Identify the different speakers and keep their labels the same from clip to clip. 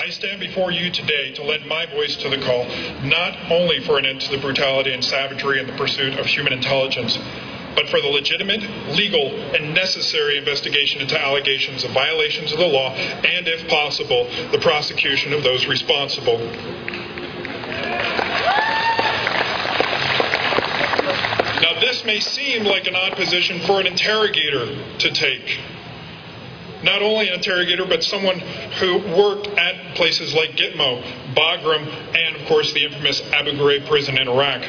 Speaker 1: I stand before you today to lend my voice to the call, not only for an end to the brutality and savagery in the pursuit of human intelligence, but for the legitimate, legal, and necessary investigation into allegations of violations of the law, and, if possible, the prosecution of those responsible. Now, this may seem like an odd position for an interrogator to take. Not only an interrogator, but someone who worked at places like Gitmo, Bagram, and, of course, the infamous Abu Ghraib prison in Iraq.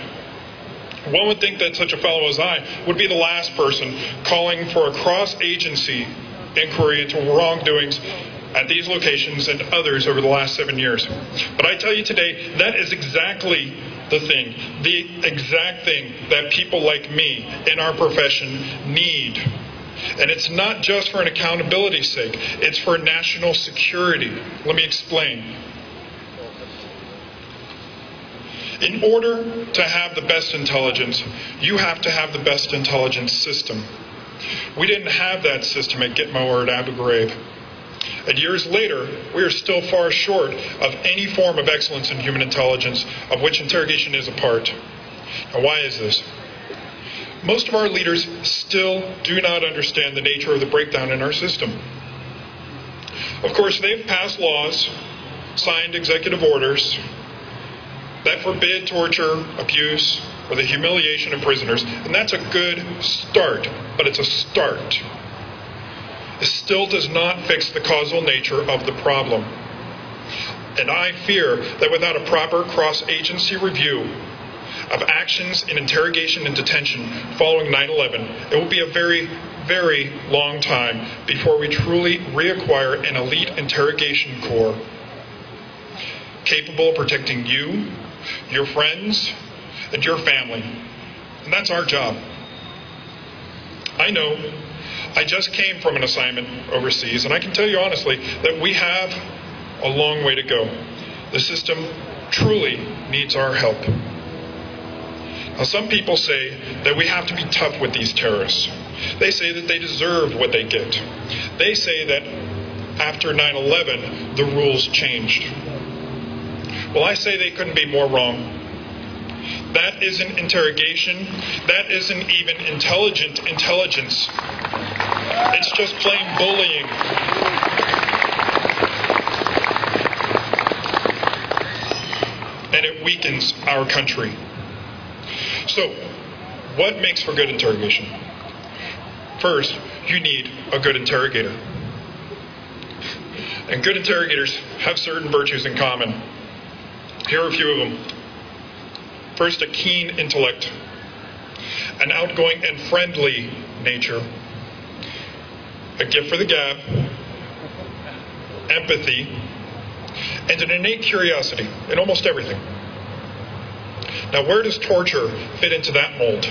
Speaker 1: One would think that such a fellow as I would be the last person calling for a cross-agency inquiry into wrongdoings at these locations and others over the last 7 years. But I tell you today, that is exactly the exact thing that people like me in our profession need. And it's not just for an accountability sake, it's for national security. Let me explain. In order to have the best intelligence, you have to have the best intelligence system. We didn't have that system at Gitmo or at Abu Ghraib. And years later, we are still far short of any form of excellence in human intelligence, of which interrogation is a part. Now, why is this? Most of our leaders still do not understand the nature of the breakdown in our system. Of course, they've passed laws, signed executive orders, that forbid torture, abuse, or the humiliation of prisoners. And that's a good start, but it's a start. It still does not fix the causal nature of the problem. And I fear that without a proper cross-agency review of actions in interrogation and detention following 9/11, it will be a very, very long time before we truly reacquire an elite interrogation corps capable of protecting you, your friends, and your family. And that's our job. I know I just came from an assignment overseas, and I can tell you honestly that we have a long way to go. The system truly needs our help. Now, some people say that we have to be tough with these terrorists. They say that they deserve what they get. They say that after 9/11, the rules changed. Well, I say they couldn't be more wrong. That isn't interrogation. That isn't even intelligent intelligence. It's just plain bullying. And it weakens our country. So, what makes for good interrogation? First, you need a good interrogator. And good interrogators have certain virtues in common. Here are a few of them. First, a keen intellect, an outgoing and friendly nature, a gift for the gab, empathy, and an innate curiosity in almost everything. Now, where does torture fit into that mold?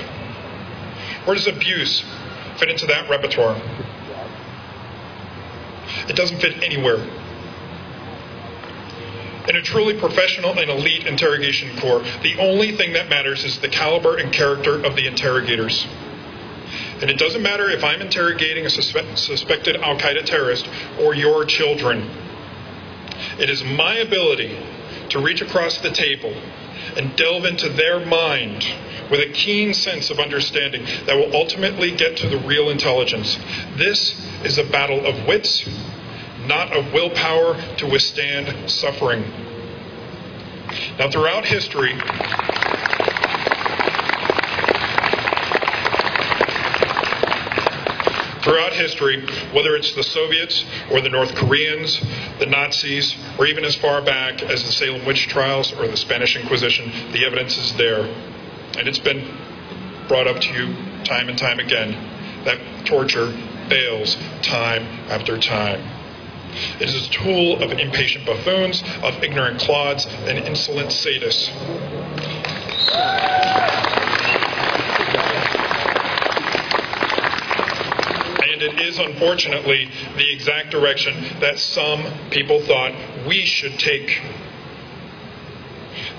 Speaker 1: Where does abuse fit into that repertoire? It doesn't fit anywhere. In a truly professional and elite interrogation corps, the only thing that matters is the caliber and character of the interrogators. And it doesn't matter if I'm interrogating a suspected Al-Qaeda terrorist or your children. It is my ability to reach across the table and delve into their mind with a keen sense of understanding that will ultimately get to the real intelligence. This is a battle of wits, not of willpower to withstand suffering. Now, throughout history, whether it's the Soviets or the North Koreans, the Nazis, or even as far back as the Salem witch trials or the Spanish Inquisition, the evidence is there. And it's been brought up to you time and time again that torture fails time after time. It is a tool of impatient buffoons, of ignorant clods, and insolent sadists. And it is, unfortunately, the exact direction that some people thought we should take.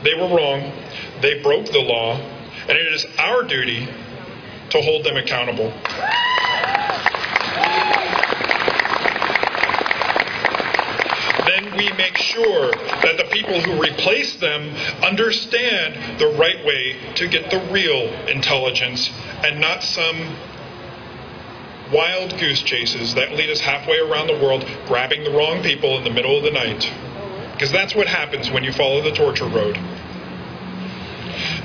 Speaker 1: They were wrong. They broke the law. And it is our duty to hold them accountable. Then we make sure that the people who replace them understand the right way to get the real intelligence and not some wild goose chases that lead us halfway around the world, grabbing the wrong people in the middle of the night. Because that's what happens when you follow the torture road.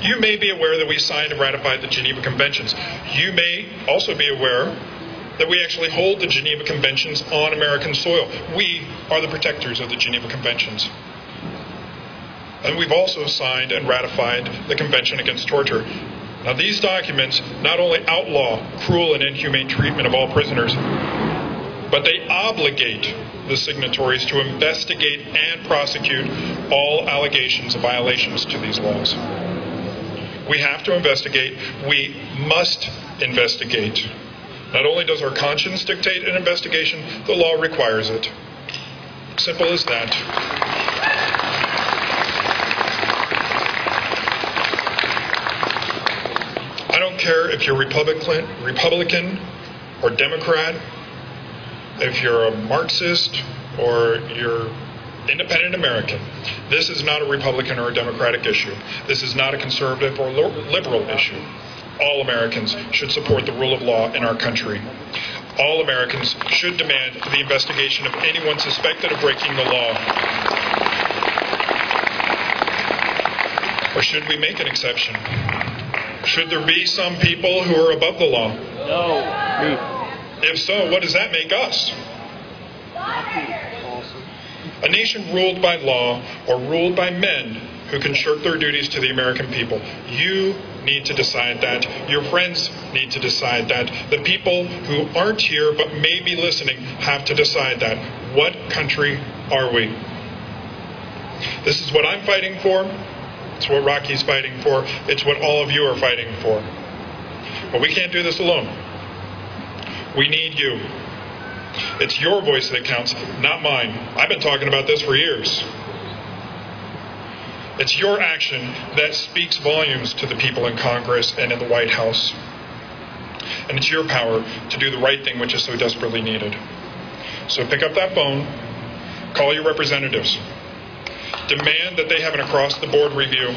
Speaker 1: You may be aware that we signed and ratified the Geneva Conventions. You may also be aware that we actually hold the Geneva Conventions on American soil. We are the protectors of the Geneva Conventions. And we've also signed and ratified the Convention Against Torture. Now, these documents not only outlaw cruel and inhumane treatment of all prisoners, but they obligate the signatories to investigate and prosecute all allegations of violations to these laws. We have to investigate. We must investigate. Not only does our conscience dictate an investigation, the law requires it. Simple as that. I don't care if you're Republican or Democrat, if you're a Marxist or you're independent American. This is not a Republican or a Democratic issue. This is not a conservative or liberal issue. All Americans should support the rule of law in our country. All Americans should demand the investigation of anyone suspected of breaking the law. Or should we make an exception? Should there be some people who are above the law?
Speaker 2: No. Me.
Speaker 1: If so, what does that make us? A nation ruled by law or ruled by men who can shirk their duties to the American people. You need to decide that. Your friends need to decide that. The people who aren't here but may be listening have to decide that. What country are we? This is what I'm fighting for. It's what Rocky's fighting for. It's what all of you are fighting for. But we can't do this alone. We need you. It's your voice that counts, not mine. I've been talking about this for years. It's your action that speaks volumes to the people in Congress and in the White House. And it's your power to do the right thing, which is so desperately needed. So pick up that phone, call your representatives, demand that they have an across-the-board review.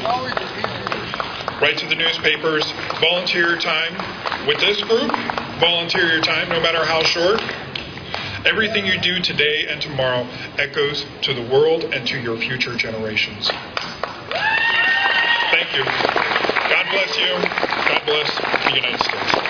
Speaker 1: Write to the newspapers, volunteer your time with this group, volunteer your time no matter how short. Everything you do today and tomorrow echoes to the world and to your future generations. Thank you. God bless you. God bless the United States.